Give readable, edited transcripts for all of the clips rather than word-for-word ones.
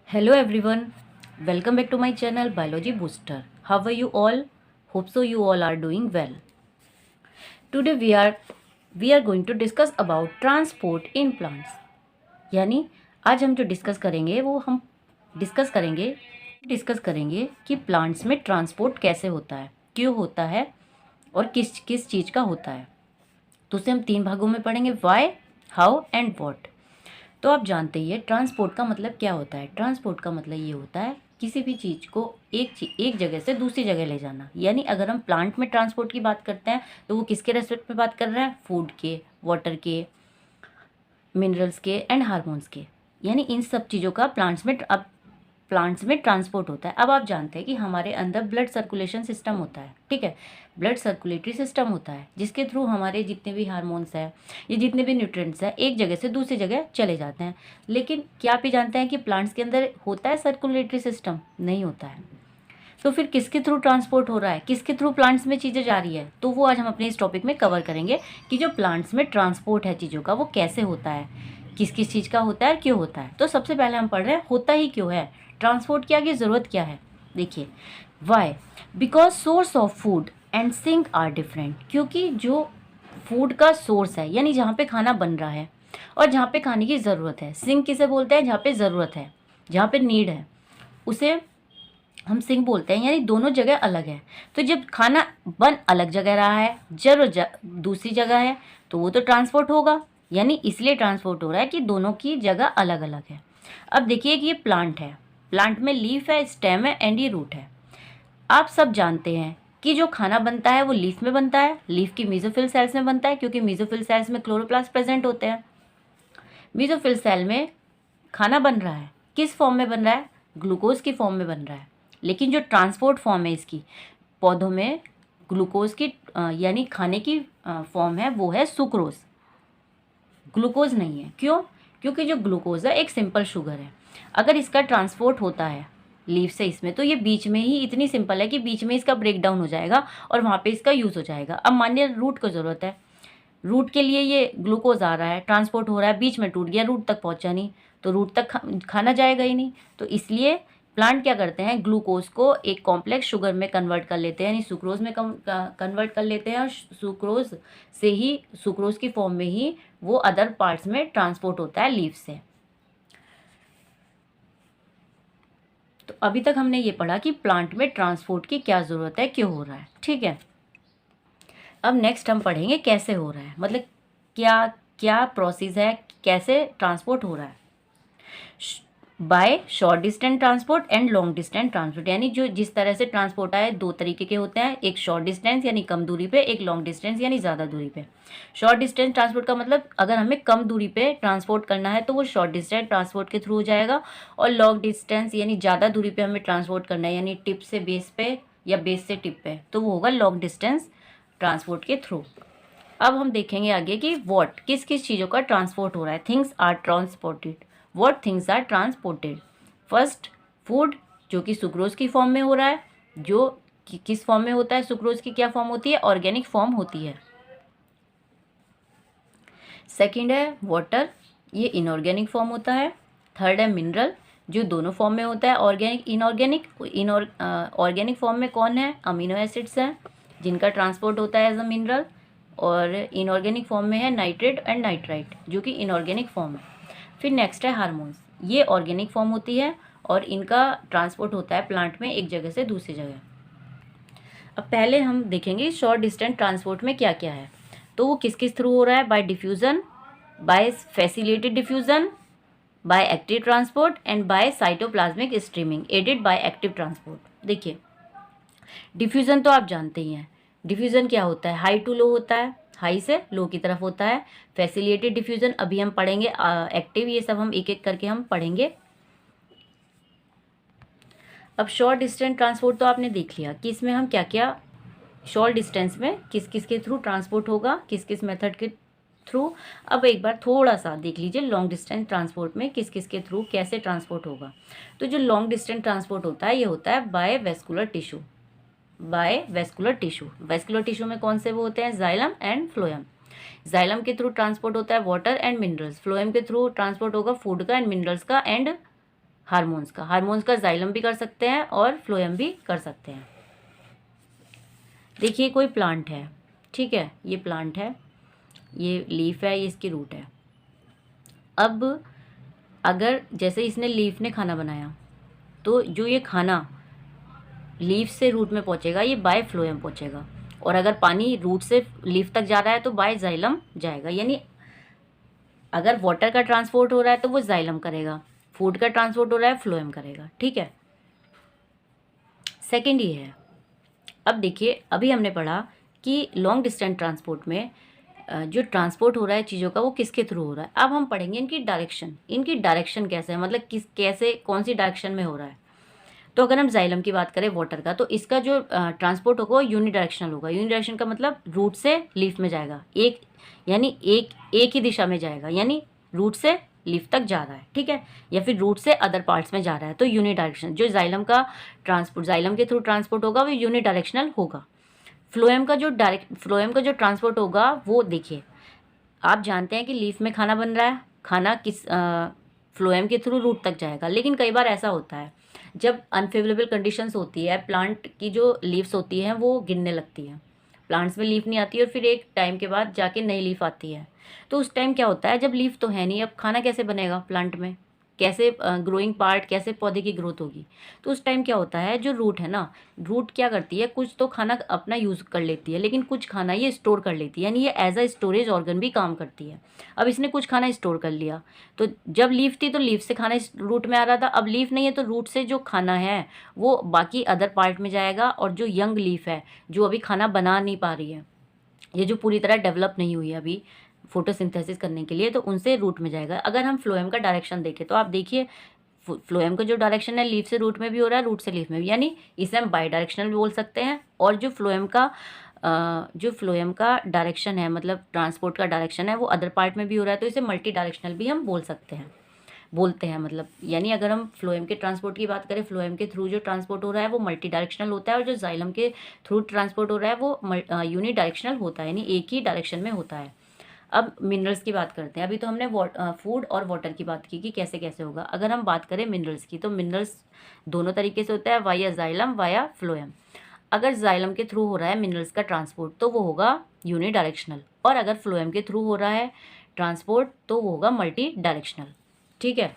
Hello everyone, welcome back to my channel Biology Booster. How are you all? Hope so you all are doing well. Today we are going to discuss about transport in plants. यानी आज हम जो discuss करेंगे वो हम discuss करेंगे कि plants में ट्रांसपोर्ट कैसे होता है, क्यों होता है और किस किस चीज़ का होता है। तो उसे हम 3 भागों में पढ़ेंगे, व्हाई, हाउ एंड व्हाट। तो आप जानते ही है ट्रांसपोर्ट का मतलब क्या होता है। ट्रांसपोर्ट का मतलब ये होता है किसी भी चीज़ को एक जगह से दूसरी जगह ले जाना। यानी अगर हम प्लांट में ट्रांसपोर्ट की बात करते हैं तो वो किसके रेस्पेक्ट में बात कर रहे हैं, फूड के, वाटर के, मिनरल्स के एंड हार्मोन्स के। यानी इन सब चीज़ों का प्लांट्स में ट्रांसपोर्ट होता है। अब आप जानते हैं कि हमारे अंदर ब्लड सर्कुलेशन सिस्टम होता है, ठीक है, ब्लड सर्कुलेटरी सिस्टम होता है जिसके थ्रू हमारे जितने भी हार्मोन्स हैं या जितने भी न्यूट्रिएंट्स हैं एक जगह से दूसरी जगह चले जाते हैं। लेकिन क्या आप ये जानते हैं कि प्लांट्स के अंदर होता है सर्कुलेटरी सिस्टम? नहीं होता है। तो फिर किसके थ्रू ट्रांसपोर्ट हो रहा है, किसके थ्रू प्लांट्स में चीज़ें जा रही है, तो वो आज हम अपने इस टॉपिक में कवर करेंगे कि जो प्लांट्स में ट्रांसपोर्ट है चीज़ों का वो कैसे होता है, किस किस चीज़ का होता है, क्यों होता है। तो सबसे पहले हम पढ़ रहे हैं होता ही क्यों है, ट्रांसपोर्ट की आगे ज़रूरत क्या है। देखिए, why, because source of food and sink are different. क्योंकि जो फूड का सोर्स है यानी जहाँ पे खाना बन रहा है और जहाँ पे खाने की ज़रूरत है, सिंक किसे बोलते हैं, जहाँ पे ज़रूरत है, जहाँ पे नीड है, उसे हम सिंक बोलते हैं। यानी दोनों जगह अलग है। तो जब खाना बन अलग जगह रहा है, दूसरी जगह है, तो वो तो ट्रांसपोर्ट होगा। यानी इसलिए ट्रांसपोर्ट हो रहा है कि दोनों की जगह अलग अलग है। अब देखिए कि ये प्लांट है, प्लांट में लीफ है, स्टेम है एंड ये रूट है। आप सब जानते हैं कि जो खाना बनता है वो लीफ में बनता है, लीफ की मेसोफिल सेल्स में बनता है, क्योंकि मेसोफिल सेल्स में क्लोरोप्लास्ट प्रेजेंट होते हैं। मेसोफिल सेल में खाना बन रहा है, किस फॉर्म में बन रहा है, ग्लूकोज की फॉर्म में बन रहा है। लेकिन जो ट्रांसपोर्ट फॉर्म है इसकी, पौधों में ग्लूकोज की यानी खाने की फॉर्म है वो है सुक्रोज, ग्लूकोज नहीं है। क्यों? क्योंकि जो ग्लूकोज है एक सिंपल शुगर है। अगर इसका ट्रांसपोर्ट होता है लीफ से इसमें, तो ये बीच में ही इतनी सिंपल है कि बीच में इसका ब्रेक डाउन हो जाएगा और वहाँ पे इसका यूज़ हो जाएगा। अब मानिए रूट को ज़रूरत है, रूट के लिए ये ग्लूकोज आ रहा है, ट्रांसपोर्ट हो रहा है, बीच में टूट गया, रूट तक पहुंचा नहीं, तो रूट तक खाना जाएगा ही नहीं। तो इसलिए प्लांट क्या करते हैं, ग्लूकोज को एक कॉम्प्लेक्स शुगर में कन्वर्ट कर लेते हैं, यानी सुक्रोज में कन्वर्ट कर लेते हैं, और सुक्रोज की फॉर्म में ही वो अदर पार्ट्स में ट्रांसपोर्ट होता है लीफ से। तो अभी तक हमने ये पढ़ा कि प्लांट में ट्रांसपोर्ट की क्या ज़रूरत है, क्यों हो रहा है, ठीक है। अब नेक्स्ट हम पढ़ेंगे कैसे हो रहा है, मतलब क्या क्या प्रोसेस है, कैसे ट्रांसपोर्ट हो रहा है। By short distance transport and long distance transport. यानी जो जिस तरह से ट्रांसपोर्ट है दो तरीके के होते हैं, एक शॉर्ट डिस्टेंस यानी कम दूरी पे, एक लॉन्ग डिस्टेंस यानी ज़्यादा दूरी पे। शॉर्ट डिस्टेंस ट्रांसपोर्ट का मतलब अगर हमें कम दूरी पे ट्रांसपोर्ट करना है तो वो शॉर्ट डिस्टेंस ट्रांसपोर्ट के थ्रू हो जाएगा, और लॉन्ग डिस्टेंस यानी ज़्यादा दूरी पे हमें ट्रांसपोर्ट करना है, यानी टिप से बेस पे या बेस से टिप पे, तो वो होगा लॉन्ग डिस्टेंस ट्रांसपोर्ट के थ्रू। अब हम देखेंगे आगे कि व्हाट, किस किस चीज़ों का ट्रांसपोर्ट हो रहा है। Things are transported, what things are transported. First, food, जो कि सुक्रोज की फॉर्म में हो रहा है, जो किस फॉर्म में होता है, सुक्रोज की क्या फॉर्म होती है, ऑर्गेनिक फॉर्म होती है। सेकंड है वाटर, ये इनऑर्गेनिक फॉर्म होता है। थर्ड है मिनरल, जो दोनों फॉर्म में होता है, ऑर्गेनिक इनऑर्गेनिक। ऑर्गेनिक फॉर्म में कौन है, अमीनो एसिड्स हैं जिनका ट्रांसपोर्ट होता है एज अ मिनरल, और इनऑर्गेनिक फॉर्म में है नाइट्रेट एंड नाइट्राइट जो कि इनऑर्गेनिक फॉर्म है। फिर नेक्स्ट है हार्मोन्स, ये ऑर्गेनिक फॉर्म होती है और इनका ट्रांसपोर्ट होता है प्लांट में एक जगह से दूसरी जगह। अब पहले हम देखेंगे शॉर्ट डिस्टेंस ट्रांसपोर्ट में क्या क्या है। तो वो किस किस थ्रू हो रहा है, by diffusion, by facilitated diffusion, by active transport and by cytoplasmic streaming aided by active transport. देखिए, डिफ्यूज़न तो आप जानते ही हैं, डिफ्यूज़न क्या होता है, हाई टू लो होता है, हाई से लो की तरफ होता है। फैसिलिटेटेड डिफ्यूज़न अभी हम पढ़ेंगे, एक्टिव ये सब हम एक एक करके हम पढ़ेंगे। अब शॉर्ट डिस्टेंस ट्रांसपोर्ट तो आपने देख लिया कि इसमें हम क्या क्या शॉर्ट डिस्टेंस में किस किस के थ्रू ट्रांसपोर्ट होगा, किस किस मेथड के थ्रू। अब एक बार थोड़ा सा देख लीजिए लॉन्ग डिस्टेंस ट्रांसपोर्ट में किस किस के थ्रू कैसे ट्रांसपोर्ट होगा। तो जो लॉन्ग डिस्टेंस ट्रांसपोर्ट होता है ये होता है by vascular tissue, by vascular tissue. Vascular tissue में कौन से वो होते हैं, जाइलम एंड फ्लोएम। जाइलम के थ्रू ट्रांसपोर्ट होता है वाटर एंड मिनरल्स, फ्लोएम के थ्रू ट्रांसपोर्ट होगा फूड का एंड मिनरल्स का एंड हार्मोन्स का। हार्मोन्स का जाइलम भी कर सकते हैं और फ्लोएम भी कर सकते हैं। देखिए कोई प्लांट है, ठीक है, ये प्लांट है, ये लीफ है, ये इसकी रूट है। अब अगर जैसे इसने लीफ ने खाना बनाया तो जो ये खाना लीफ से रूट में पहुंचेगा ये बाय फ्लोएम पहुंचेगा, और अगर पानी रूट से लीफ तक जा रहा है तो बाय जाइलम जाएगा। यानी अगर वाटर का ट्रांसपोर्ट हो रहा है तो वो जाइलम करेगा, फूड का ट्रांसपोर्ट हो रहा है फ्लोएम करेगा, ठीक है। सेकंड ये है। अब देखिए अभी हमने पढ़ा कि लॉन्ग डिस्टेंस ट्रांसपोर्ट में जो ट्रांसपोर्ट हो रहा है चीज़ों का वो किसके थ्रू हो रहा है। अब हम पढ़ेंगे इनकी डायरेक्शन। इनकी डायरेक्शन कैसे है, मतलब कैसे कौन सी डायरेक्शन में हो रहा है। तो अगर हम जाइलम की बात करें वाटर का, तो इसका जो ट्रांसपोर्ट होगा वो यूनिडायरेक्शनल होगा। यूनिडायरेक्शन का मतलब रूट से लीफ में जाएगा, यानी एक ही दिशा में जाएगा, यानी रूट से लीफ तक जा रहा है, ठीक है, या फिर रूट से अदर पार्ट्स में जा रहा है, तो यूनिडायरेक्शन। जो जाइलम का ट्रांसपोर्ट जाइलम के थ्रू ट्रांसपोर्ट होगा वो यूनिडायरेक्शनल होगा। फ्लोएम का जो ट्रांसपोर्ट होगा वो देखिए, आप जानते हैं कि लीफ में खाना बन रहा है, खाना किस फ्लोएम के थ्रू रूट तक जाएगा। लेकिन कई बार ऐसा होता है जब अनफेवरेबल कंडीशंस होती है, प्लांट की जो लीव्स होती हैं वो गिरने लगती हैं, प्लांट्स में लीफ नहीं आती और फिर एक टाइम के बाद जाके नई लीफ आती है। तो उस टाइम क्या होता है, जब लीफ तो है नहीं, अब खाना कैसे बनेगा प्लांट में, कैसे ग्रोइंग पार्ट, कैसे पौधे की ग्रोथ होगी। तो उस टाइम क्या होता है, जो रूट है ना, रूट क्या करती है, कुछ तो खाना अपना यूज़ कर लेती है, लेकिन कुछ खाना ये स्टोर कर लेती है, यानी ये एज अ स्टोरेज ऑर्गन भी काम करती है। अब इसने कुछ खाना स्टोर कर लिया, तो जब लीफ थी तो लीफ से खाना इस रूट में आ रहा था, अब लीफ नहीं है तो रूट से जो खाना है वो बाकी अदर पार्ट में जाएगा, और जो यंग लीफ है जो अभी खाना बना नहीं पा रही है, ये जो पूरी तरह डेवलप नहीं हुई है अभी फोटोसिंथेसिस करने के लिए, तो उनसे रूट में जाएगा। अगर हम फ्लोएम का डायरेक्शन देखें तो आप देखिए फ्लोएम का जो डायरेक्शन है लीफ से रूट में भी हो रहा है, रूट से लीफ में भी, यानी इसे हम बाई डायरेक्शनल भी बोल सकते हैं। और जो फ्लोएम का डायरेक्शन है, मतलब ट्रांसपोर्ट का डायरेक्शन है, वो अदर पार्ट में भी हो रहा है, तो इसे मल्टी डायरेक्शनल भी हम बोलते हैं मतलब। यानी अगर हम फ्लोएम के ट्रांसपोर्ट की बात करें, फ्लोएम के थ्रू जो ट्रांसपोर्ट हो रहा है वो मल्टी डायरेक्शनल होता है, और जो जाइलम के थ्रू ट्रांसपोर्ट हो रहा है वो यूनी डायरेक्शनल होता है, यानी एक ही डायरेक्शन में होता है। अब मिनरल्स की बात करते हैं। अभी तो हमने फूड और वाटर की बात की कि कैसे कैसे होगा। अगर हम बात करें मिनरल्स की, तो मिनरल्स दोनों तरीके से होता है, वाया जाइलम वाया फ्लोएम। अगर जाइलम के थ्रू हो रहा है मिनरल्स का ट्रांसपोर्ट तो वो होगा यूनी डायरेक्शनल, और अगर फ्लोएम के थ्रू हो रहा है ट्रांसपोर्ट तो वो होगा मल्टी डायरेक्शनल, ठीक है।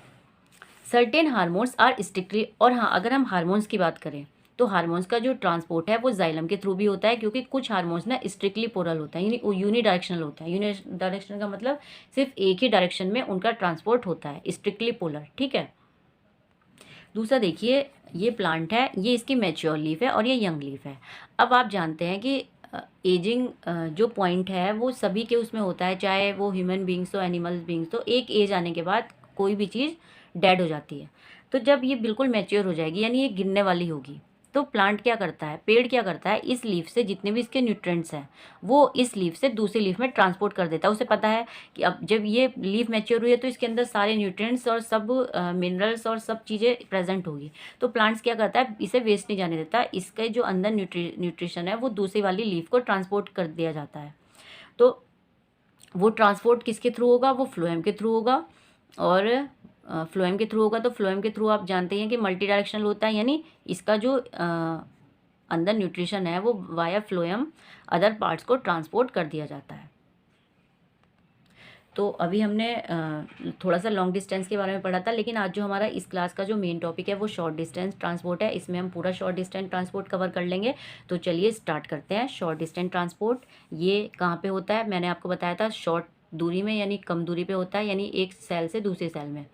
सर्टेन हार्मोन्स आर स्ट्रिक्टली, और हाँ अगर हम हार्मोन्स की बात करें तो हार्मोन्स का जो ट्रांसपोर्ट है वो जाइलम के थ्रू भी होता है, क्योंकि कुछ हार्मोन्स ना स्ट्रिक्टली पोरल होता है, यानी यूनी डायरेक्शनल होता है। यूनि डायरेक्शनल का मतलब सिर्फ एक ही डायरेक्शन में उनका ट्रांसपोर्ट होता है, स्ट्रिक्टली पोलर, ठीक है। दूसरा देखिए, ये प्लांट है, ये इसकी मैच्योर लीफ है और ये यंग लीफ है। अब आप जानते हैं कि एजिंग जो पॉइंट है वो सभी के उसमें होता है, चाहे वो ह्यूमन बींग्स हो एनिमल बींग्स हो, एक एज आने के बाद कोई भी चीज़ डेड हो जाती है। तो जब ये बिल्कुल मैच्योर हो जाएगी, यानी ये गिरने वाली होगी, तो प्लांट क्या करता है, पेड़ क्या करता है, इस लीफ से जितने भी इसके न्यूट्रिएंट्स हैं वो इस लीफ से दूसरी लीफ में ट्रांसपोर्ट कर देता है। उसे पता है कि अब जब ये लीफ मैच्योर हुई है तो इसके अंदर सारे न्यूट्रिएंट्स और सब मिनरल्स और सब चीज़ें प्रेजेंट होगी। तो प्लांट्स क्या करता है, इसे वेस्ट नहीं जाने देता, इसके जो अंदर न्यूट्रिशन है वो दूसरी वाली लीफ को ट्रांसपोर्ट कर दिया जाता है। तो वो ट्रांसपोर्ट किसके थ्रू होगा, वो फ्लोएम के थ्रू होगा। और फ्लोएम के थ्रू होगा तो फ्लोएम के थ्रू आप जानते हैं कि मल्टी डायरेक्शनल होता है, यानी इसका जो अंदर न्यूट्रिशन है वो वाया फ्लोएम अदर पार्ट्स को ट्रांसपोर्ट कर दिया जाता है। तो अभी हमने थोड़ा सा लॉन्ग डिस्टेंस के बारे में पढ़ा था, लेकिन आज जो हमारा इस क्लास का जो मेन टॉपिक है वो शॉर्ट डिस्टेंस ट्रांसपोर्ट है। इसमें हम पूरा शॉर्ट डिस्टेंस ट्रांसपोर्ट कवर कर लेंगे। तो चलिए स्टार्ट करते हैं। शॉर्ट डिस्टेंस ट्रांसपोर्ट ये कहाँ पे होता है, मैंने आपको बताया था शॉर्ट दूरी में, यानी कम दूरी पे होता है, यानी एक सेल से दूसरे सेल में,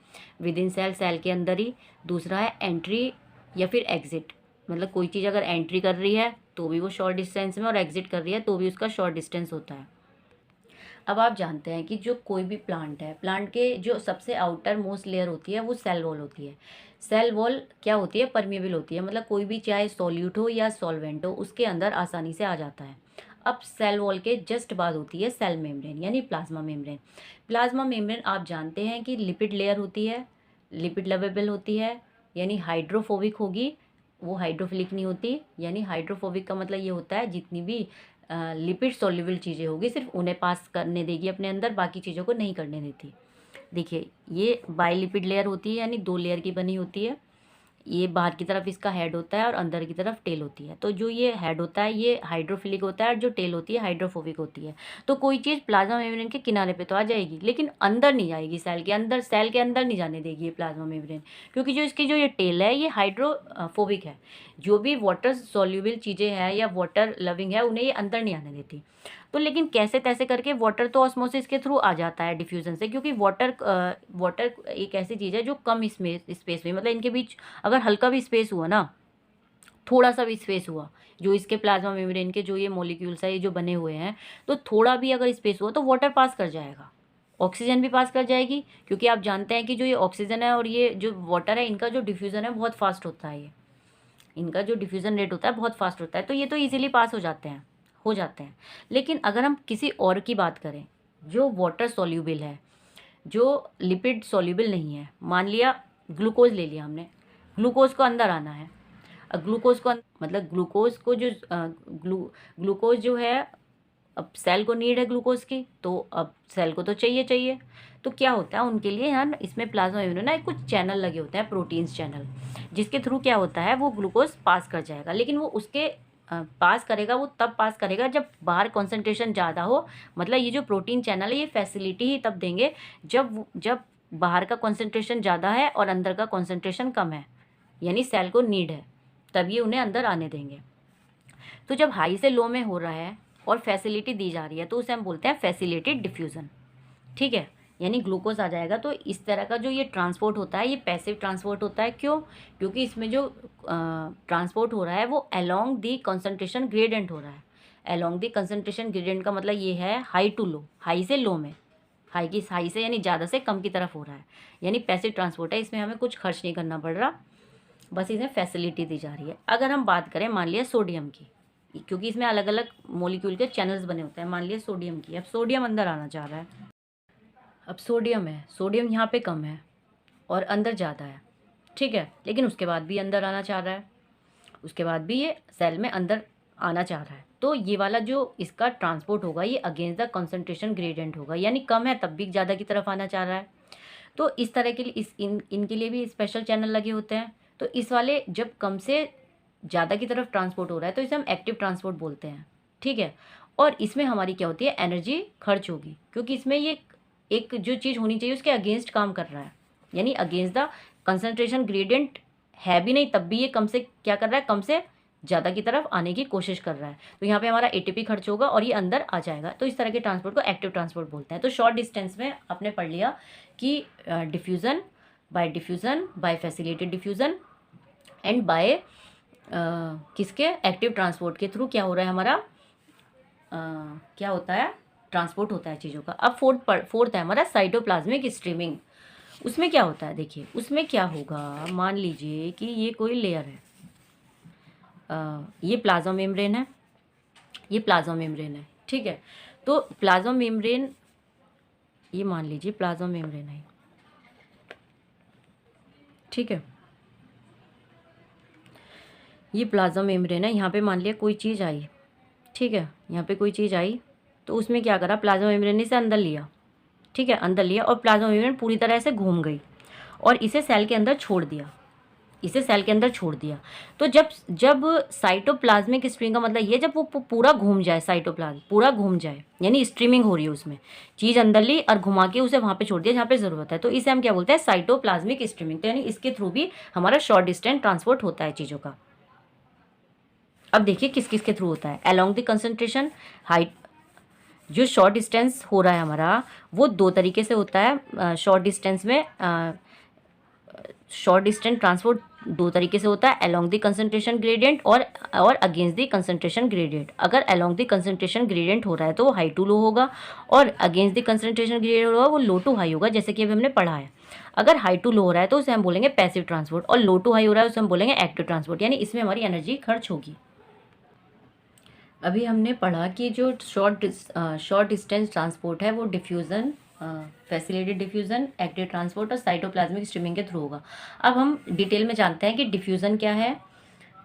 विद इन सेल के अंदर ही। दूसरा है एंट्री या फिर एग्जिट, मतलब कोई चीज़ अगर एंट्री कर रही है तो भी वो शॉर्ट डिस्टेंस में, और एग्जिट कर रही है तो भी उसका शॉर्ट डिस्टेंस होता है। अब आप जानते हैं कि जो कोई भी प्लांट है, प्लांट के जो सबसे आउटर मोस्ट लेयर होती है वो सेल वॉल होती है। सेल वॉल क्या होती है, परमेबल होती है, मतलब कोई भी चाहे सॉल्यूट हो या सॉल्वेंट हो उसके अंदर आसानी से आ जाता है। अब सेल वॉल के जस्ट बाद होती है सेल मेम्ब्रेन, यानी प्लाज्मा मेम्ब्रेन। प्लाज्मा मेम्ब्रेन आप जानते हैं कि लिपिड लेयर होती है, लिपिड लवेबल होती है, यानी हाइड्रोफोबिक होगी, वो हाइड्रोफिलिक नहीं होती। यानी हाइड्रोफोबिक का मतलब ये होता है जितनी भी लिपिड सॉल्युबल चीज़ें होगी सिर्फ उन्हें पास करने देगी अपने अंदर, बाकी चीज़ों को नहीं करने देती। देखिए ये बाइलिपिड लेयर होती है, यानी 2 लेयर की बनी होती है। ये बाहर की तरफ इसका हेड होता है और अंदर की तरफ टेल होती है। तो जो ये हेड होता है ये हाइड्रोफिलिक होता है और जो टेल होती है हाइड्रोफोबिक होती है। तो कोई चीज़ प्लाज्मा मेम्ब्रेन के किनारे पे तो आ जाएगी, लेकिन अंदर नहीं जाएगी, सेल के अंदर नहीं जाने देगी ये प्लाज्मा मेम्ब्रेन, क्योंकि जो इसकी जो ये टेल है ये हाइड्रोफोबिक है। जो भी वाटर सॉल्युबल चीज़ें हैं या वाटर लविंग है उन्हें ये अंदर नहीं आने देती। तो लेकिन कैसे तैसे करके वाटर तो ऑस्मोसिस के थ्रू आ जाता है डिफ्यूज़न से, क्योंकि वाटर एक ऐसी चीज़ है जो कम स्पेस में, मतलब इनके बीच अगर हल्का भी स्पेस हुआ ना, थोड़ा सा भी स्पेस हुआ, जो इसके प्लाज्मा मेम्ब्रेन के जो ये मॉलिक्यूल्स है ये जो बने हुए हैं, तो थोड़ा भी अगर स्पेस हुआ तो वाटर पास कर जाएगा, ऑक्सीजन भी पास कर जाएगी, क्योंकि आप जानते हैं कि जो ये ऑक्सीजन है और ये जो वाटर है इनका जो डिफ्यूज़न है बहुत फास्ट होता है। ये इनका जो डिफ्यूज़न रेट होता है बहुत फास्ट होता है, तो ये तो ईजिली पास हो जाते हैं। लेकिन अगर हम किसी और की बात करें जो वाटर सॉल्युबल है, जो लिपिड सॉल्युबल नहीं है, मान लिया ग्लूकोज ले लिया हमने, ग्लूकोज को अंदर आना है। ग्लूकोज को मतलब ग्लूकोज जो है, अब सेल को नीड है ग्लूकोज की, तो अब सेल को तो चाहिए। तो क्या होता है उनके लिए यार, इसमें प्लाज्मा मेम्ब्रेन ना कुछ चैनल लगे होते हैं, प्रोटीन्स चैनल, जिसके थ्रू क्या होता है वो ग्लूकोज पास कर जाएगा। लेकिन वो उसके पास करेगा, वो तब पास करेगा जब बाहर कॉन्सेंट्रेशन ज़्यादा हो। मतलब ये जो प्रोटीन चैनल है ये फैसिलिटी ही तब देंगे जब बाहर का कॉन्सेंट्रेशन ज़्यादा है और अंदर का कॉन्सेंट्रेशन कम है, यानी सेल को नीड है, तब ये उन्हें अंदर आने देंगे। तो जब हाई से लो में हो रहा है और फैसिलिटी दी जा रही है तो उसे हम बोलते हैं फैसिलिटेड डिफ्यूज़न। ठीक है, यानी ग्लूकोज आ जाएगा। तो इस तरह का जो ये ट्रांसपोर्ट होता है ये पैसिव ट्रांसपोर्ट होता है। क्यों? क्योंकि इसमें जो ट्रांसपोर्ट हो रहा है वो अलोंग दी कंसंट्रेशन ग्रेडियंट हो रहा है। अलोंग दी कंसंट्रेशन ग्रेडियंट का मतलब ये है हाई टू लो, हाई से लो में, हाई से यानी ज़्यादा से कम की तरफ हो रहा है, यानी पैसिव ट्रांसपोर्ट है। इसमें हमें कुछ खर्च नहीं करना पड़ रहा, बस इसमें फैसिलिटी दी जा रही है। अगर हम बात करें मान लिया सोडियम की, क्योंकि इसमें अलग अलग मॉलिक्यूल के चैनल्स बने होते हैं, मान लिया सोडियम की, अब सोडियम अंदर आना चाह रहा है। अब सोडियम है, सोडियम यहाँ पे कम है और अंदर ज़्यादा है, ठीक है, लेकिन उसके बाद भी अंदर आना चाह रहा है, उसके बाद भी ये सेल में अंदर आना चाह रहा है। तो ये वाला जो इसका ट्रांसपोर्ट होगा ये अगेंस्ट द कंसंट्रेशन ग्रेडियंट होगा, यानी कम है तब भी ज़्यादा की तरफ आना चाह रहा है। तो इस तरह के लिए इनके लिए भी स्पेशल चैनल लगे होते हैं। तो इस वाले जब कम से ज़्यादा की तरफ ट्रांसपोर्ट हो रहा है तो इसे हम एक्टिव ट्रांसपोर्ट बोलते हैं, ठीक है। और इसमें हमारी क्या होती है, एनर्जी खर्च होगी, क्योंकि इसमें ये एक जो चीज़ होनी चाहिए उसके अगेंस्ट काम कर रहा है, यानी अगेंस्ट द कंसंट्रेशन ग्रेडियंट है भी नहीं तब भी ये कम से क्या कर रहा है, कम से ज़्यादा की तरफ आने की कोशिश कर रहा है। तो यहाँ पे हमारा एटीपी खर्च होगा और ये अंदर आ जाएगा। तो इस तरह के ट्रांसपोर्ट को एक्टिव ट्रांसपोर्ट बोलते हैं। तो शॉर्ट डिस्टेंस में आपने पढ़ लिया कि diffusion, by facilitated diffusion and by किसके, एक्टिव ट्रांसपोर्ट के थ्रू क्या हो रहा है हमारा, क्या होता है, ट्रांसपोर्ट होता है चीज़ों का। अब फोर्थ है हमारा साइटोप्लाज्मिक स्ट्रीमिंग। उसमें क्या होता है, देखिए उसमें क्या होगा, मान लीजिए कि ये कोई लेयर है, ये प्लाज्मा मेम्ब्रेन है, ये प्लाज्मा मेम्ब्रेन है, ठीक है। तो प्लाज्मा मेम्ब्रेन, ये मान लीजिए प्लाज्मा मेम्ब्रेन है, ठीक है, ये प्लाज्मा मेम्ब्रेन है। यहाँ पे मान लिया कोई चीज़ आई, ठीक है, यहाँ पे कोई चीज़ आई तो उसमें क्या करा, प्लाज्मा मेम्ब्रेन ने इसे अंदर लिया, ठीक है, अंदर लिया और प्लाज्मा मेम्ब्रेन पूरी तरह से घूम गई और इसे सेल के अंदर छोड़ दिया, तो जब साइटोप्लाज्मिक स्ट्रीमिंग का मतलब ये जब वो पूरा घूम जाए, साइटोप्लाज्म पूरा घूम जाए, यानी स्ट्रीमिंग हो रही है, उसमें चीज़ अंदर ली और घुमा के उसे वहाँ पे छोड़ दिया जहाँ पे ज़रूरत है, तो इसे हम क्या बोलते हैं, साइटोप्लाज्मिक स्ट्रीमिंग। तो यानी इसके थ्रू भी हमारा शॉर्ट डिस्टेंस ट्रांसपोर्ट होता है चीज़ों का। अब देखिए किस किस के थ्रू होता है, अलोंग द कंसंट्रेशन हाइट, जो शॉर्ट डिस्टेंस हो रहा है हमारा वो 2 तरीके से होता है। शॉर्ट डिस्टेंस में शॉर्ट डिस्टेंस ट्रांसपोर्ट 2 तरीके से होता है, अलोंग द कंसंट्रेशन ग्रेडियंट और अगेंस्ट द कंसंट्रेशन ग्रेडियंट। अगर अलोंग द कंसंट्रेशन ग्रेडियंट हो रहा है तो वो हाई टू लो होगा और अगेंस्ट द कंसंट्रेशन ग्रेडियंट होगा वो लो टू हाई होगा, जैसे कि अभी हमने पढ़ा है। अगर हाई टू लो हो रहा है तो उसे हम बोलेंगे पैसिव ट्रांसपोर्ट और लो टू हाई हो रहा है उसे हम बोलेंगे एक्टिव ट्रांसपोर्ट, यानी इसमें हमारी एनर्जी खर्च होगी। अभी हमने पढ़ा कि जो शॉर्ट डिस्टेंस ट्रांसपोर्ट है वो diffusion, facilitated diffusion, active transport और साइटोप्लाज्मिक स्ट्रीमिंग के थ्रू होगा। अब हम डिटेल में जानते हैं कि डिफ्यूज़न क्या है,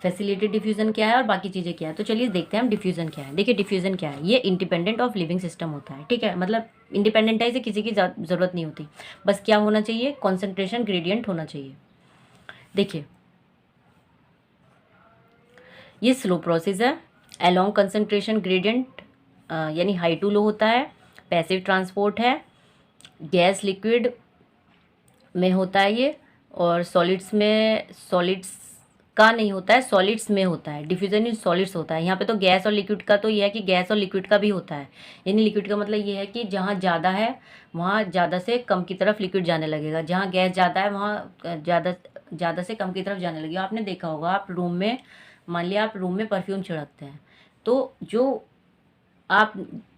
फैसिलिटी डिफ्यूज़न क्या है और बाकी चीज़ें क्या है। तो चलिए देखते हैं हम डिफ्यूज़न क्या है। देखिए डिफ्यूज़न क्या है, ये इंडिपेंडेंट ऑफ लिविंग सिस्टम होता है, ठीक है। मतलब इंडिपेंडेंट है, इसे किसी की ज़रूरत नहीं होती, बस क्या होना चाहिए, कॉन्सेंट्रेशन ग्रेडियंट होना चाहिए। देखिए ये स्लो प्रोसेस है, अलोंग कंसंट्रेशन ग्रेडियंट यानी हाई टू लो होता है, पैसिव ट्रांसपोर्ट है, गैस लिक्विड में होता है ये, और सॉलिड्स का नहीं होता है, सॉलिड्स में होता है। डिफ्यूजन इन सॉलिड्स होता है। यहाँ पे तो गैस और लिक्विड का तो ये है कि गैस और लिक्विड का भी होता है, यानी लिक्विड का मतलब ये है कि जहाँ ज़्यादा है वहाँ ज़्यादा से कम की तरफ लिक्विड जाने लगेगा, जहाँ गैस ज़्यादा है वहाँ ज़्यादा से कम की तरफ जाने लगेगा। आपने देखा होगा, आप रूम में, मान लिया आप रूम में परफ्यूम छिड़कते हैं, तो जो आप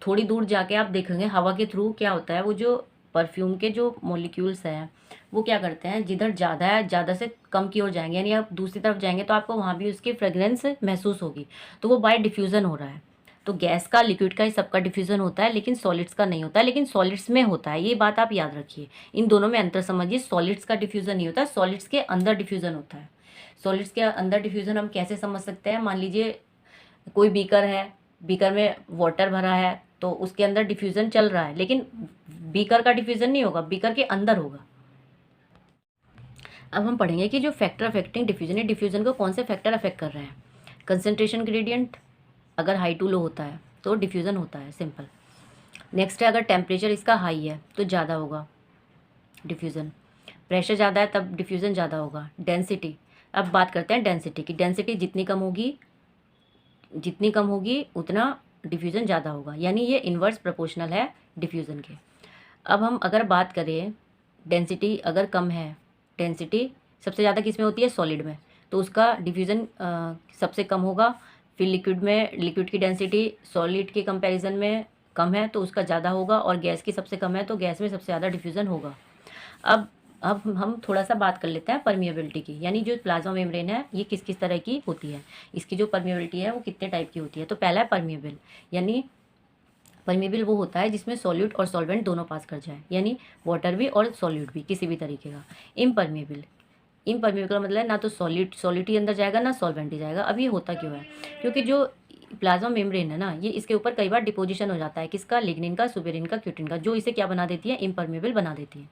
थोड़ी दूर जाके आप देखेंगे हवा के थ्रू क्या होता है, वो जो परफ्यूम के जो मॉलिक्यूल्स हैं वो क्या करते हैं, जिधर ज़्यादा है ज़्यादा से कम की ओर जाएंगे, यानी आप दूसरी तरफ जाएंगे तो आपको वहाँ भी उसकी फ्रेगरेंस महसूस होगी, तो वो बाय डिफ्यूज़न हो रहा है। तो गैस का, लिक्विड का, ये सबका डिफ्यूज़न होता है, लेकिन सॉलिड्स का नहीं होता है, लेकिन सॉलिड्स में होता है। ये बात आप याद रखिए, इन दोनों में अंतर समझिए। सॉलिड्स का डिफ्यूज़न नहीं होता है, सॉलिड्स के अंदर डिफ्यूज़न होता है। सॉलिड्स के अंदर डिफ्यूज़न हम कैसे समझ सकते हैं, मान लीजिए कोई बीकर है, बीकर में वाटर भरा है, तो उसके अंदर डिफ्यूज़न चल रहा है, लेकिन बीकर का डिफ्यूज़न नहीं होगा, बीकर के अंदर होगा। अब हम पढ़ेंगे कि जो फैक्टर अफेक्टिंग डिफ्यूजन है, डिफ्यूजन को कौन से फैक्टर अफेक्ट कर रहे हैं। कंसंट्रेशन ग्रेडियंट अगर हाई टू लो होता है तो डिफ्यूज़न होता है, सिंपल। नेक्स्ट है, अगर टेम्परेचर इसका हाई है तो ज़्यादा होगा डिफ्यूज़न, प्रेशर ज़्यादा है तब डिफ्यूज़न ज़्यादा होगा। डेंसिटी, अब बात करते हैं डेंसिटी की। डेंसिटी जितनी कम होगी उतना डिफ्यूज़न ज़्यादा होगा, यानी ये इन्वर्स प्रोपोर्शनल है डिफ्यूज़न के। अब हम अगर बात करें, डेंसिटी अगर कम है, डेंसिटी सबसे ज़्यादा किस में होती है, सॉलिड में, तो उसका डिफ्यूज़न सबसे कम होगा। फिर लिक्विड की डेंसिटी सॉलिड के कंपैरिजन में कम है तो उसका ज़्यादा होगा, और गैस की सबसे कम है तो गैस में सबसे ज़्यादा डिफ्यूज़न होगा। अब हम थोड़ा सा बात कर लेते हैं परमिएबिलिटी की, यानी जो प्लाज्मा मेम्ब्रेन है ये किस किस तरह की होती है, इसकी जो परमिएबिलिटी है वो कितने टाइप की होती है। तो पहला है परमिएबल, यानी परमिएबल वो होता है जिसमें सॉल्यूट और सॉल्वेंट दोनों पास कर जाए, यानी वाटर भी और सॉल्यूट भी, किसी भी तरीके का। इम्परमिएबल का मतलब है ना तो सॉल्यूट ही अंदर जाएगा ना सॉल्वेंट ही जाएगा। अब ये होता क्यों है, क्योंकि जो प्लाज्मा मेम्ब्रेन है ना, ये इसके ऊपर कई बार डिपोजिशन हो जाता है, किसका, लिग्निन का, सुबेरिन का, क्यूटिन का, जो इसे क्या बना देती है, इम्परमिएबल बना देती है।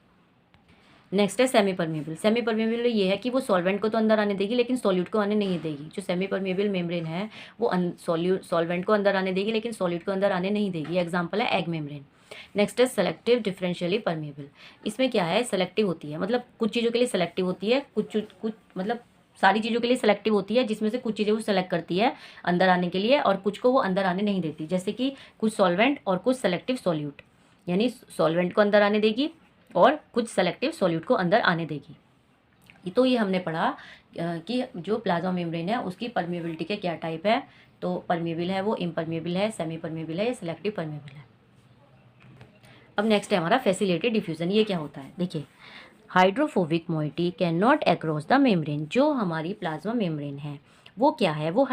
नेक्स्ट है सेमी परमिएबल। सेमी परमिएबल ये है कि वो सॉल्वेंट को तो अंदर आने देगी लेकिन सॉल्यूट को आने नहीं देगी। जो सेमी परमिएबल मेम्ब्रेन है वो सॉल्वेंट को अंदर आने देगी लेकिन सॉल्यूट को अंदर आने नहीं देगी। एग्जांपल है एग मेम्ब्रेन। नेक्स्ट है सेलेक्टिव डिफरेंशियली परमिएबल। इसमें क्या है, सेलेक्टिव होती है, मतलब कुछ चीज़ों के लिए सेलेक्टिव होती है, कुछ मतलब सारी चीज़ों के लिए सेलेक्टिव होती है, जिसमें से कुछ चीज़ें वो सेलेक्ट करती है अंदर आने के लिए और कुछ को वो अंदर आने नहीं देती, जैसे कि कुछ सॉल्वेंट और कुछ सेलेक्टिव सॉल्यूट, यानी सॉल्वेंट को अंदर आने देगी और कुछ सेलेक्टिव सॉल्यूट को अंदर आने देगी। तो ये हमने पढ़ा कि जो प्लाज्मा मेम्ब्रेन है उसकी परमिएबिलिटी के क्या टाइप है। तो परमिएबल है वो, इम्परमिएबल है, सेमी परमिएबल है या सेलेक्टिव परमिएबल है। अब नेक्स्ट है हमारा फैसिलिटेटेड डिफ्यूजन। ये क्या होता है, देखिए, hydrophobic moiety can not across the membrane. जो हमारी प्लाज्मा मेम्ब्रेन है वो क्या है, वो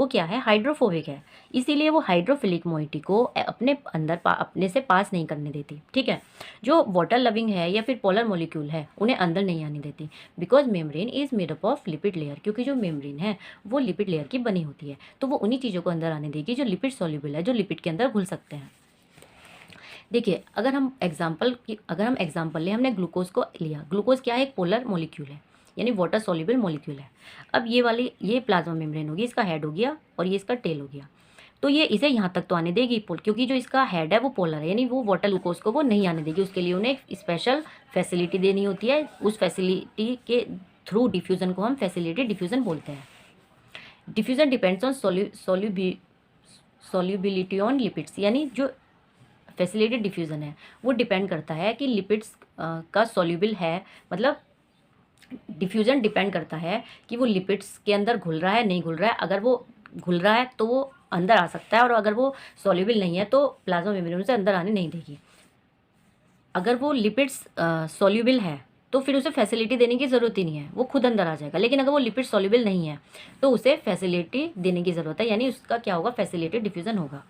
क्या है, हाइड्रोफोबिक है, इसीलिए वो हाइड्रोफिलिक मोइटी को अपने अंदर अपने से पास नहीं करने देती, ठीक है। जो वाटर लविंग है या फिर पोलर मॉलिक्यूल है उन्हें अंदर नहीं आने देती, because membrane is made up of lipid layer. क्योंकि जो मेम्ब्रेन है वो लिपिड लेयर की बनी होती है, तो वो उन्हीं चीज़ों को अंदर आने देगी जो लिपिड सॉल्युबल है, जो लिपिड के अंदर घुल सकते हैं। देखिए, अगर हम एग्जांपल लें, हमने ग्लूकोज को लिया। ग्लूकोज क्या है, एक पोलर मॉलिक्यूल है, यानी वाटर सॉल्युबल मॉलिक्यूल है। अब ये प्लाज्मा मेम्ब्रेन होगी, इसका हेड हो गया और ये इसका टेल हो गया, तो ये इसे यहाँ तक तो आने देगी, क्योंकि जो इसका हेड है वो पोलर है, यानी वो वाटर ग्लूकोज को वो नहीं आने देगी। उसके लिए उन्हें एक स्पेशल फैसिलिटी देनी होती है, उस फैसिलिटी के थ्रू डिफ्यूज़न को हम फैसिलिटेटेड डिफ्यूज़न बोलते हैं। Diffusion depends on solubility on lipids, यानी जो फैसिलिटेटेड डिफ्यूज़न है वो डिपेंड करता है कि लिपिड्स का सॉल्युबल है, मतलब डिफ्यूज़न डिपेंड करता है कि वो लिपिड्स के अंदर घुल रहा है नहीं घुल रहा है। अगर वो घुल रहा है तो वो अंदर आ सकता है, और अगर वो सॉल्युबल नहीं है तो प्लाज्मा मेम्ब्रेन से अंदर आने नहीं देगी। अगर वो लिपिड्स सॉल्युबल है तो फिर उसे फैसिलिटी देने की ज़रूरत ही नहीं है, वो खुद अंदर आ जाएगा। लेकिन अगर वो लिपिड सॉल्युबल नहीं है तो उसे फैसिलिटी देने की ज़रूरत है, यानी उसका क्या होगा, फैसिलिटेटेड डिफ्यूज़न होगा।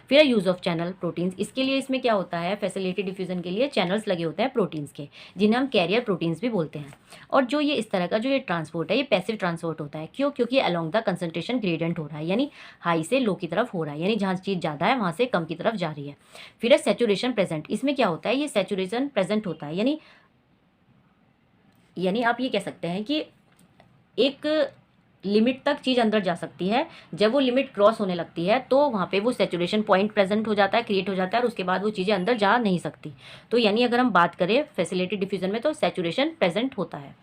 फिर यूज़ ऑफ चैनल प्रोटीन्स, इसके लिए इसमें क्या होता है, फैसिलिटी डिफ्यूज़न के लिए चैनल्स लगे होते हैं प्रोटीन्स के, जिन्हें हम कैरियर प्रोटीन्स भी बोलते हैं। और जो ये इस तरह का जो ये ट्रांसपोर्ट है, ये पैसिव ट्रांसपोर्ट होता है। क्यों? क्योंकि अलोंग द कंसंट्रेशन ग्रेडियंट हो रहा है, यानी हाई से लो की तरफ हो रहा है, यानी जहाँ चीज़ ज़्यादा है वहाँ से कम की तरफ जा रही है। फिर है सैचुरेशन प्रेजेंट, इसमें क्या होता है, ये सैचुरेशन प्रेजेंट होता है, यानी आप ये कह सकते हैं कि एक लिमिट तक चीज़ अंदर जा सकती है। जब वो लिमिट क्रॉस होने लगती है तो वहाँ पे वो सैचुरेशन पॉइंट प्रेजेंट हो जाता है, क्रिएट हो जाता है, और उसके बाद वो चीज़ें अंदर जा नहीं सकती। तो यानी अगर हम बात करें फैसिलिटी डिफ्यूजन में, तो सैचुरेशन प्रेजेंट होता है।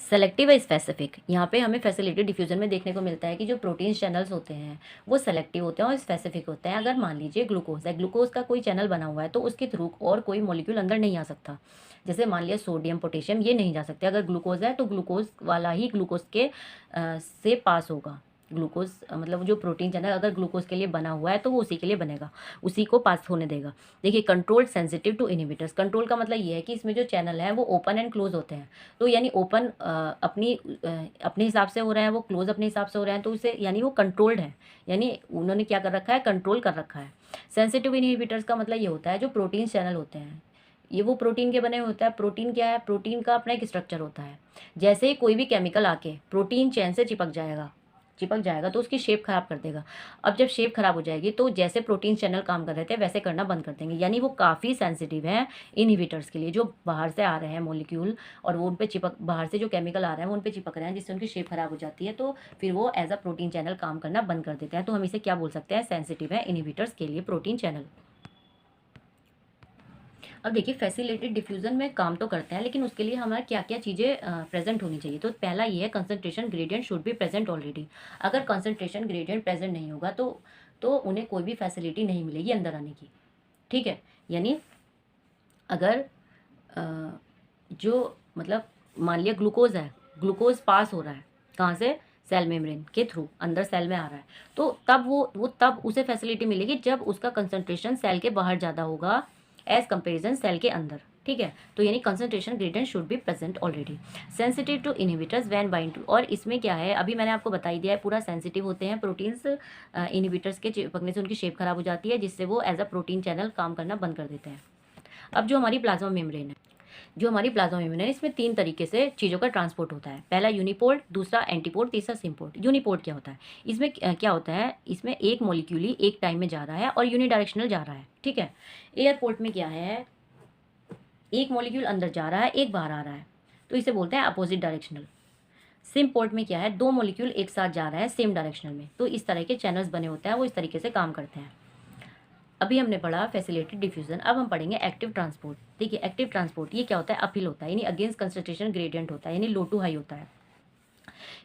सेलेक्टिव है स्पेसिफिक, यहाँ पे हमें फैसिलिटी डिफ्यूजन में देखने को मिलता है कि जो प्रोटीन चैनल्स होते हैं वो सेलेक्टिव होते हैं और स्पेसिफिक होते हैं। अगर मान लीजिए ग्लूकोज है, ग्लूकोज का कोई चैनल बना हुआ है तो उसके थ्रू और कोई मॉलिक्यूल अंदर नहीं आ सकता। जैसे मान लिया सोडियम पोटेशियम, ये नहीं जा सकते। अगर ग्लूकोज है तो ग्लूकोज वाला ही ग्लूकोज के से पास होगा। ग्लूकोज मतलब जो प्रोटीन चैनल अगर ग्लूकोज के लिए बना हुआ है तो वो उसी के लिए बनेगा, उसी को पास होने देगा। देखिए controlled sensitive to inhibitors, control का मतलब ये है कि इसमें जो चैनल है वो ओपन एंड क्लोज होते हैं। तो यानी ओपन अपने हिसाब से हो रहे हैं, वो क्लोज अपने हिसाब से हो रहे हैं, तो उसे यानी वो कंट्रोल्ड है, यानी उन्होंने क्या कर रखा है, कंट्रोल कर रखा है। सेंसिटिव इनहिबिटर्स का मतलब ये होता है जो प्रोटीन चैनल होते हैं, ये वो प्रोटीन के बने होता है। प्रोटीन क्या है, प्रोटीन का अपना एक स्ट्रक्चर होता है। जैसे ही कोई भी केमिकल आके प्रोटीन चेन से चिपक जाएगा तो उसकी शेप खराब कर देगा। अब जब शेप खराब हो जाएगी तो जैसे प्रोटीन चैनल काम कर रहे थे वैसे करना बंद कर देंगे, यानी वो काफ़ी सेंसिटिव है इनहिबिटर्स के लिए। जो बाहर से आ रहे हैं मॉलिक्यूल और वो उन पे चिपक, बाहर से जो केमिकल आ रहे हैं वो उन पे चिपक रहे हैं, जिससे उनकी शेप खराब हो जाती है, तो फिर वो एज अ प्रोटीन चैनल काम करना बंद कर देते हैं। तो हम इसे क्या बोल सकते हैं, सेंसिटिव है इनहिबिटर्स के लिए प्रोटीन चैनल। अब देखिए फैसिलिटेड डिफ्यूजन में काम तो करते हैं, लेकिन उसके लिए हमारा क्या क्या चीज़ें प्रेजेंट होनी चाहिए। तो पहला ये है concentration gradient should be present already. अगर कंसंट्रेशन ग्रेडियंट प्रेजेंट नहीं होगा तो उन्हें कोई भी फैसिलिटी नहीं मिलेगी अंदर आने की। ठीक है, यानी अगर जो मतलब मान लिया ग्लूकोज है, ग्लूकोज पास हो रहा है कहाँ से, सेल मेम्ब्रेन के थ्रू अंदर सेल में आ रहा है, तो तब वो तब उसे फैसिलिटी मिलेगी जब उसका कंसंट्रेशन सेल के बाहर ज़्यादा होगा एज कंपेरिजन सेल के अंदर। ठीक है, तो यानी concentration gradient should be present already. Sensitive to inhibitors when bind to, और इसमें क्या है, अभी मैंने आपको बता ही दिया है, पूरा सेंसिटिव होते हैं प्रोटीन्स। इनहिबिटर्स के चिपकने से उनकी शेप खराब हो जाती है, जिससे वो एज अ प्रोटीन चैनल काम करना बंद कर देते हैं। अब जो हमारी प्लाज्मा मेम्ब्रेन है, इसमें 3 तरीके से चीज़ों का ट्रांसपोर्ट होता है। पहला यूनिपोर्ट, दूसरा एंटीपोर्ट, तीसरा सिम्पोर्ट। यूनिपोर्ट क्या होता है, इसमें क्या होता है, इसमें एक मॉलिक्यूल ही एक टाइम में जा रहा है और यूनिडायरेक्शनल जा रहा है। ठीक है, एयरपोर्ट में क्या है, एक मॉलिक्यूल अंदर जा रहा है, एक बाहर आ रहा है, तो इसे बोलते हैं अपोजिट डायरेक्शनल। सिम्पोर्ट में क्या है, 2 मॉलिक्यूल एक साथ जा रहा है सेम डायरेक्शनल में। तो इस तरह के चैनल्स बने होते हैं, वो इस तरीके से काम करते हैं। अभी हमने पढ़ा फैसिलिटेड डिफ्यूजन, अब हम पढ़ेंगे एक्टिव ट्रांसपोर्ट। देखिए एक्टिव ट्रांसपोर्ट ये क्या होता है, अपहिल होता है, यानी अगेंस्ट कंसंट्रेशन ग्रेडियंट होता है, यानी लो टू हाई होता है।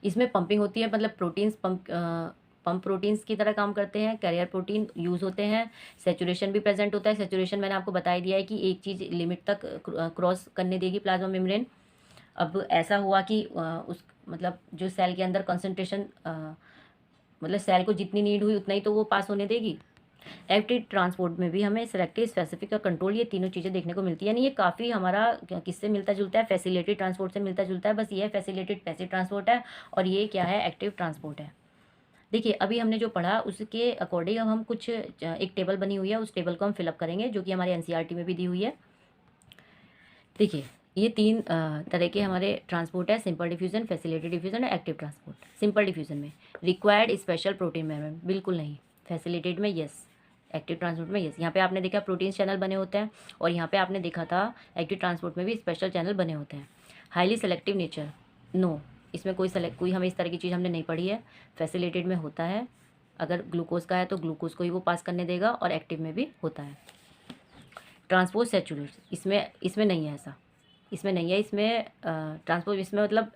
इसमें पंपिंग होती है, मतलब प्रोटीन्स पंप प्रोटीन्स की तरह काम करते हैं, कैरियर प्रोटीन यूज़ होते हैं। सेचुरेशन भी प्रेजेंट होता है। सेचुरेशन मैंने आपको बता ही दिया है कि एक चीज़ लिमिट तक क्रॉस करने देगी प्लाज्मा मेम्ब्रेन। अब ऐसा हुआ कि उस मतलब जो सेल के अंदर कंसंट्रेशन मतलब सेल को जितनी नीड हुई उतना ही तो वो पास होने देगी। एक्टिव ट्रांसपोर्ट में भी हमें सेलेक्टिव, स्पेसिफिक और कंट्रोल, ये तीनों चीज़ें देखने को मिलती है। यानी ये काफ़ी हमारा किससे मिलता जुलता है, फैसिलिटेड ट्रांसपोर्ट से मिलता जुलता है। बस ये फैसिलिटेड पैसिव ट्रांसपोर्ट है और ये क्या है, एक्टिव ट्रांसपोर्ट है। देखिए अभी हमने जो पढ़ा उसके अकॉर्डिंग अब हम कुछ एक टेबल बनी हुई है, उस टेबल को हम फिलअप करेंगे, जो कि हमारे एनसीईआरटी में भी दी हुई है। देखिए ये 3 तरह के हमारे ट्रांसपोर्ट है, सिंपल डिफ्यूजन, फैसिलिटेड डिफ्यूजन और एक्टिव ट्रांसपोर्ट। सिंपल डिफ्यूजन में रिक्वायर्ड स्पेशल प्रोटीन मेम्ब्रेन, बिल्कुल नहीं। फैसिलिटेड में यस, एक्टिव ट्रांसपोर्ट में यस। यहाँ पे आपने देखा प्रोटीन चैनल बने होते हैं, और यहाँ पे आपने देखा था एक्टिव ट्रांसपोर्ट में भी स्पेशल चैनल बने होते हैं। हाईली सेलेक्टिव नेचर, नो, इसमें कोई हमें इस तरह की चीज़ हमने नहीं पढ़ी है। फैसिलिटेड में होता है, अगर ग्लूकोज का है तो ग्लूकोज को ही वो पास करने देगा, और एक्टिव में भी होता है। ट्रांसपोर्ट सैचुरेट, इसमें नहीं है ऐसा, इसमें नहीं है। इसमें ट्रांसपोर्ट, इसमें मतलब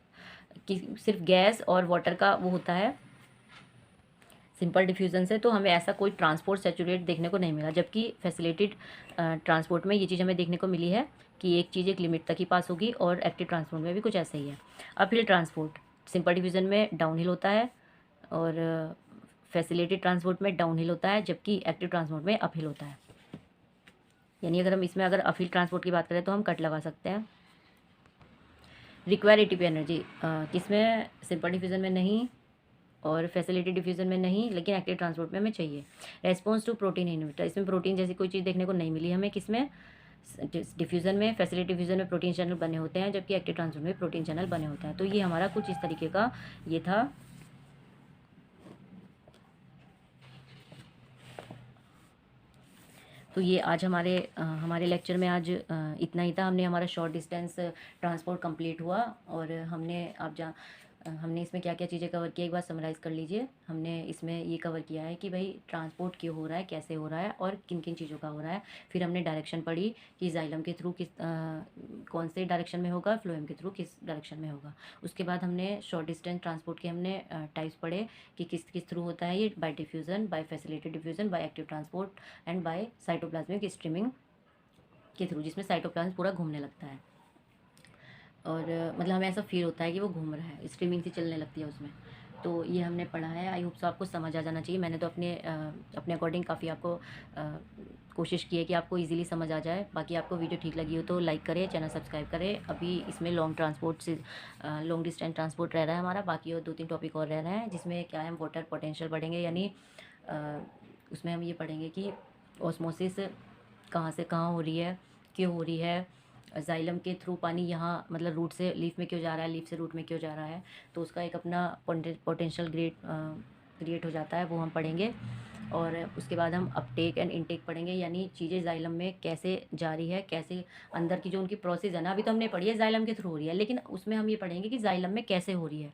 कि सिर्फ गैस और वाटर का वो होता है सिंपल डिफ्यूज़न से, तो हमें ऐसा कोई ट्रांसपोर्ट सैचुरेट देखने को नहीं मिला। जबकि फैसिलिटेड ट्रांसपोर्ट में ये चीज़ हमें देखने को मिली है कि एक चीज़ एक लिमिट तक ही पास होगी, और एक्टिव ट्रांसपोर्ट में भी कुछ ऐसा ही है। अपहिल ट्रांसपोर्ट सिंपल डिफ्यूज़न में डाउनहिल होता है, और फैसिलिटेड ट्रांसपोर्ट में डाउनहिल होता है, जबकि एक्टिव ट्रांसपोर्ट में अपहिल होता है। यानी अगर हम इसमें अपहिल ट्रांसपोर्ट की बात करें तो हम कट लगा सकते हैं। रिक्वायर एटीपी एनर्जी किसमें, सिंपल डिफ्यूज़न में नहीं, और फैसिलिटी डिफ्यूज़न में नहीं, लेकिन एक्टिव ट्रांसपोर्ट में हमें चाहिए। रेस्पॉन्स टू प्रोटीन इनहिबिटर, इसमें प्रोटीन जैसी कोई चीज़ देखने को नहीं मिली हमें। किसमें? डिफ्यूज़न में। फैसिलिटी डिफ्यूज़न में प्रोटीन चैनल बने होते हैं, जबकि एक्टिव ट्रांसपोर्ट में प्रोटीन चैनल बने होते हैं। तो ये हमारा कुछ इस तरीके का ये था। तो ये आज हमारे लेक्चर में आज इतना ही था। हमने हमारा शॉर्ट डिस्टेंस ट्रांसपोर्ट कंप्लीट हुआ और हमने इसमें क्या क्या चीज़ें कवर की, एक बार समराइज़ कर लीजिए। हमने इसमें ये कवर किया है कि भाई ट्रांसपोर्ट क्यों हो रहा है, कैसे हो रहा है और किन किन चीज़ों का हो रहा है। फिर हमने डायरेक्शन पढ़ी कि जाइलम के थ्रू कौन से डायरेक्शन में होगा, फ्लोएम के थ्रू किस डायरेक्शन में होगा। उसके बाद हमने शॉर्ट डिस्टेंस ट्रांसपोर्ट के हमने टाइप्स पढ़े कि किस किस थ्रू होता है ये, by diffusion, by facilitated diffusion, by active transport and by cytoplasmic streaming के थ्रू, जिसमें साइटोप्लाज्म पूरा घूमने लगता है और मतलब हमें ऐसा फील होता है कि वो घूम रहा है, स्ट्रीमिंग सी चलने लगती है उसमें। तो ये हमने पढ़ा है। आई होप सो आपको समझ आ जाना चाहिए। मैंने तो अपने अकॉर्डिंग काफ़ी आपको कोशिश की है कि आपको इजीली समझ आ जाए। बाकी आपको वीडियो ठीक लगी हो तो लाइक करें, चैनल सब्सक्राइब करें। अभी इसमें लॉन्ग डिस्टेंस ट्रांसपोर्ट रह रहा है हमारा, बाकी और 2-3 टॉपिक और रह रहे हैं, जिसमें क्या है, हम वाटर पोटेंशियल पढ़ेंगे, यानी उसमें हम ये पढ़ेंगे कि ऑस्मोसिस कहाँ से कहाँ हो रही है, क्यों हो रही है, जाइलम के थ्रू पानी यहाँ मतलब रूट से लीफ में क्यों जा रहा है, लीफ से रूट में क्यों जा रहा है। तो उसका एक अपना पोटेंशियल क्रिएट हो जाता है, वो हम पढ़ेंगे। और उसके बाद हम अपटेक एंड इनटेक पढ़ेंगे, यानी चीज़ें जाइलम में कैसे जा रही है, कैसे अंदर की जो उनकी प्रोसेस है ना, अभी तो हमने पढ़ी है जाइलम के थ्रू हो रही है, लेकिन उसमें हम ये पढ़ेंगे कि जाइलम में कैसे हो रही है।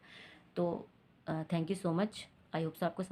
तो thank you so much. I hope so आपको